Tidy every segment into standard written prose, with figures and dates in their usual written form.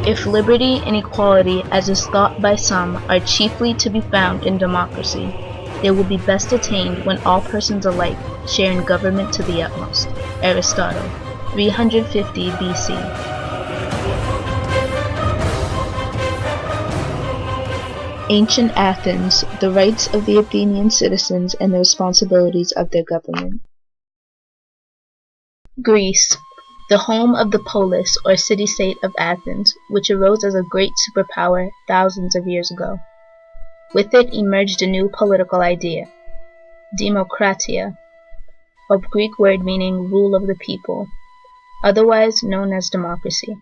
If liberty and equality, as is thought by some, are chiefly to be found in democracy, they will be best attained when all persons alike share in government to the utmost. Aristotle, 350 BC. Ancient Athens, the rights of the Athenian citizens and the responsibilities of their government. Greece, the home of the polis or city-state of Athens, which arose as a great superpower thousands of years ago. With it emerged a new political idea, demokratia, a Greek word meaning rule of the people, otherwise known as democracy.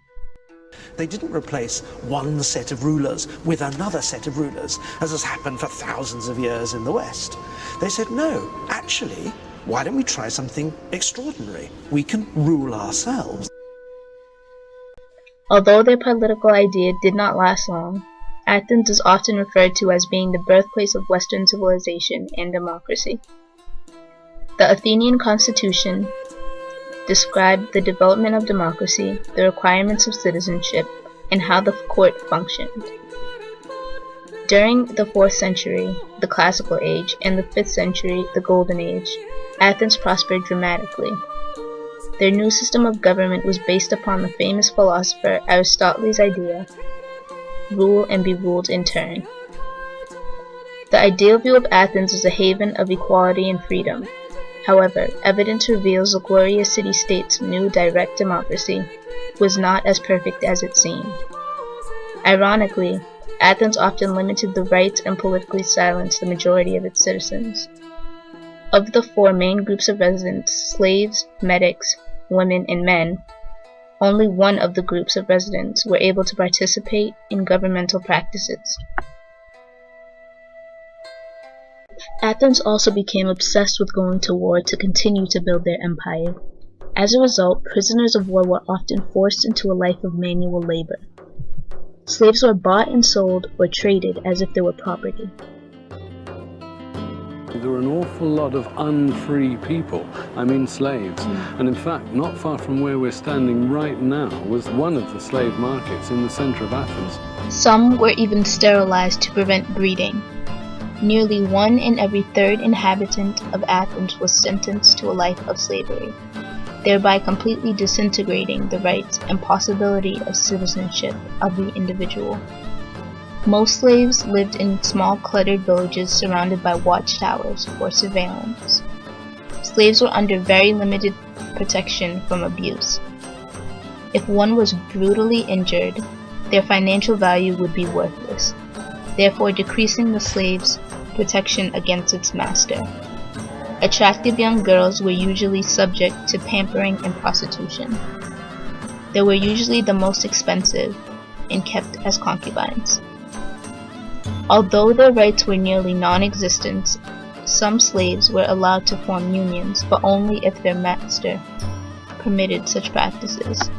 They didn't replace one set of rulers with another set of rulers, as has happened for thousands of years in the West. They said, no, actually, why don't we try something extraordinary? We can rule ourselves. Although their political idea did not last long, Athens is often referred to as being the birthplace of Western civilization and democracy. The Athenian constitution described the development of democracy, the requirements of citizenship, and how the court functioned. During the 4th century, the Classical Age, and the 5th century, the Golden Age, Athens prospered dramatically. Their new system of government was based upon the famous philosopher Aristotle's idea, rule and be ruled in turn. The ideal view of Athens is a haven of equality and freedom. However, evidence reveals the glorious city-state's new direct democracy was not as perfect as it seemed. Ironically, Athens often limited the rights and politically silenced the majority of its citizens. Of the 4 main groups of residents, slaves, medics, women, and men, only one of the groups of residents were able to participate in governmental practices. Athens also became obsessed with going to war to continue to build their empire. As a result, prisoners of war were often forced into a life of manual labor. Slaves were bought and sold or traded as if they were property. There were an awful lot of unfree people, slaves, and in fact, not far from where we're standing right now was one of the slave markets in the center of Athens. Some were even sterilized to prevent breeding. Nearly 1 in every 3rd inhabitant of Athens was sentenced to a life of slavery, thereby completely disintegrating the rights and possibility of citizenship of the individual. Most slaves lived in small cluttered villages surrounded by watchtowers for surveillance. Slaves were under very limited protection from abuse. If one was brutally injured, their financial value would be worthless, therefore decreasing the slave's protection against its master. Attractive young girls were usually subject to pampering and prostitution. They were usually the most expensive and kept as concubines. Although their rights were nearly non-existent, some slaves were allowed to form unions, but only if their master permitted such practices.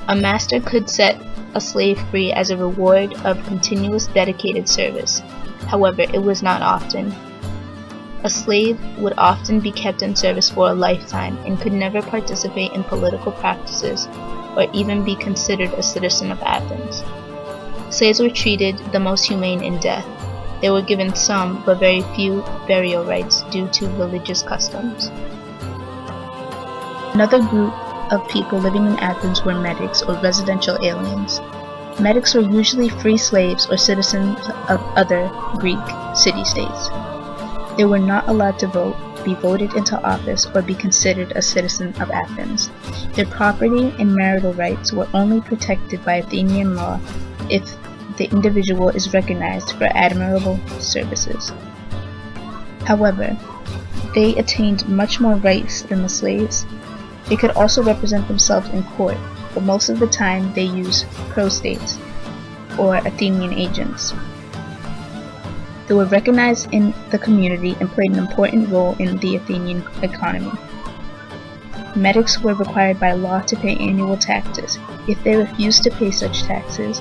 A master could set a slave free as a reward of continuous dedicated service. However, it was not often. A slave would often be kept in service for a lifetime and could never participate in political practices or even be considered a citizen of Athens. Slaves were treated the most humane in death. They were given some, but very few, burial rights due to religious customs. Another group of people living in Athens were medics, or residential aliens. Medics were usually free slaves or citizens of other Greek city-states. They were not allowed to vote, be voted into office, or be considered a citizen of Athens. Their property and marital rights were only protected by Athenian law if the individual is recognized for admirable services. However, they attained much more rights than the slaves. They could also represent themselves in court, but most of the time they use prostates, or Athenian agents. They were recognized in the community and played an important role in the Athenian economy. Medics were required by law to pay annual taxes. If they refused to pay such taxes,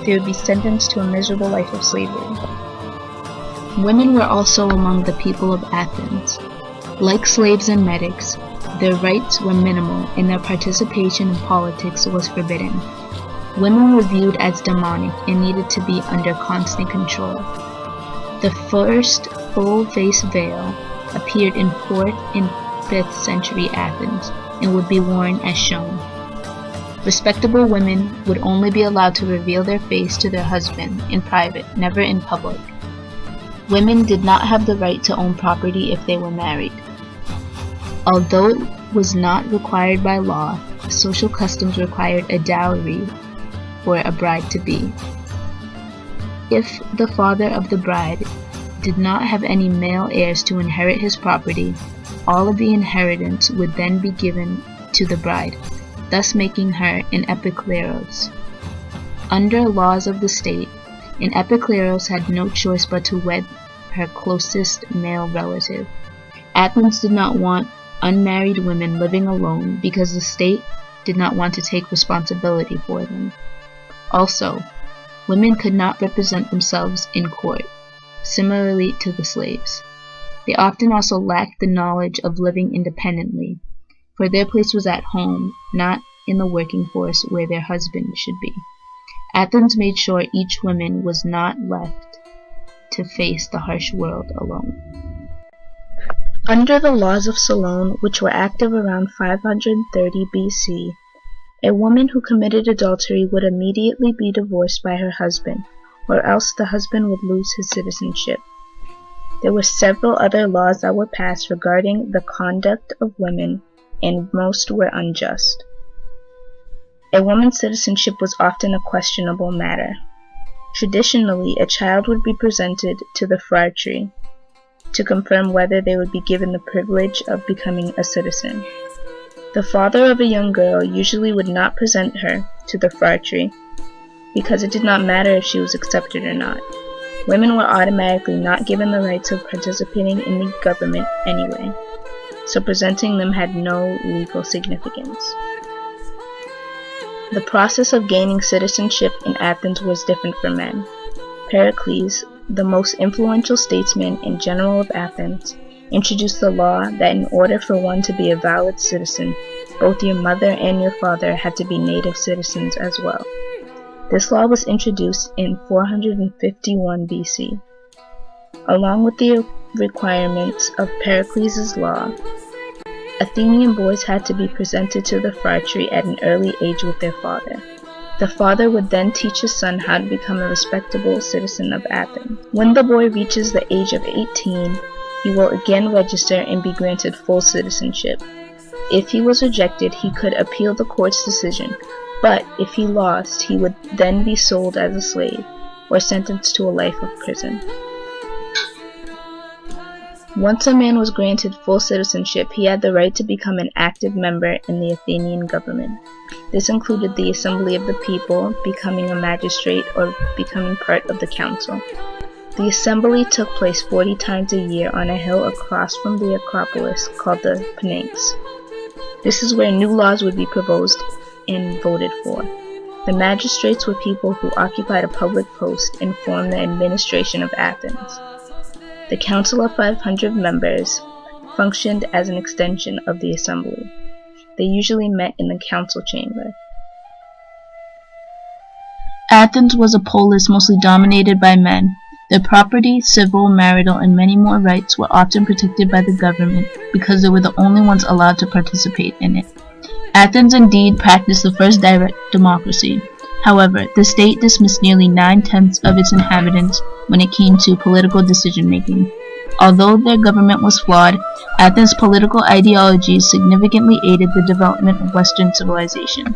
they would be sentenced to a miserable life of slavery. Women were also among the people of Athens. Like slaves and medics, their rights were minimal and their participation in politics was forbidden. Women were viewed as demonic and needed to be under constant control. The first full-face veil appeared in 4th and 5th century Athens and would be worn as shown. Respectable women would only be allowed to reveal their face to their husband in private, never in public. Women did not have the right to own property if they were married. Although it was not required by law, social customs required a dowry for a bride-to-be. If the father of the bride did not have any male heirs to inherit his property, all of the inheritance would then be given to the bride, thus making her an epikleros. Under laws of the state, an epikleros had no choice but to wed her closest male relative. Athens did not want unmarried women living alone because the state did not want to take responsibility for them. Also, women could not represent themselves in court, similarly to the slaves. They often also lacked the knowledge of living independently, for their place was at home, not in the working force where their husband should be. Athens made sure each woman was not left to face the harsh world alone. Under the laws of Solon, which were active around 530 BC, a woman who committed adultery would immediately be divorced by her husband, or else the husband would lose his citizenship. There were several other laws that were passed regarding the conduct of women, and most were unjust. A woman's citizenship was often a questionable matter. Traditionally, a child would be presented to the phratry to confirm whether they would be given the privilege of becoming a citizen. The father of a young girl usually would not present her to the phratry because it did not matter if she was accepted or not. Women were automatically not given the rights of participating in the government anyway, so presenting them had no legal significance. The process of gaining citizenship in Athens was different for men. Pericles, the most influential statesman and general of Athens, introduced the law that in order for one to be a valid citizen, both your mother and your father had to be native citizens as well. This law was introduced in 451 BC. Along with the requirements of Pericles' law, Athenian boys had to be presented to the phratry at an early age with their father. The father would then teach his son how to become a respectable citizen of Athens. When the boy reaches the age of 18, he will again register and be granted full citizenship. If he was rejected, he could appeal the court's decision, but if he lost, he would then be sold as a slave or sentenced to a life of prison. Once a man was granted full citizenship, he had the right to become an active member in the Athenian government. This included the assembly of the people, becoming a magistrate, or becoming part of the council. The assembly took place 40 times a year on a hill across from the Acropolis called the Pnax. This is where new laws would be proposed and voted for. The magistrates were people who occupied a public post and formed the administration of Athens. The council of 500 members functioned as an extension of the assembly. They usually met in the council chamber. Athens was a polis mostly dominated by men. Their property, civil, marital, and many more rights were often protected by the government because they were the only ones allowed to participate in it. Athens indeed practiced the first direct democracy. However, the state dismissed nearly 9/10 of its inhabitants when it came to political decision-making. Although their government was flawed, Athens' political ideologies significantly aided the development of Western civilization.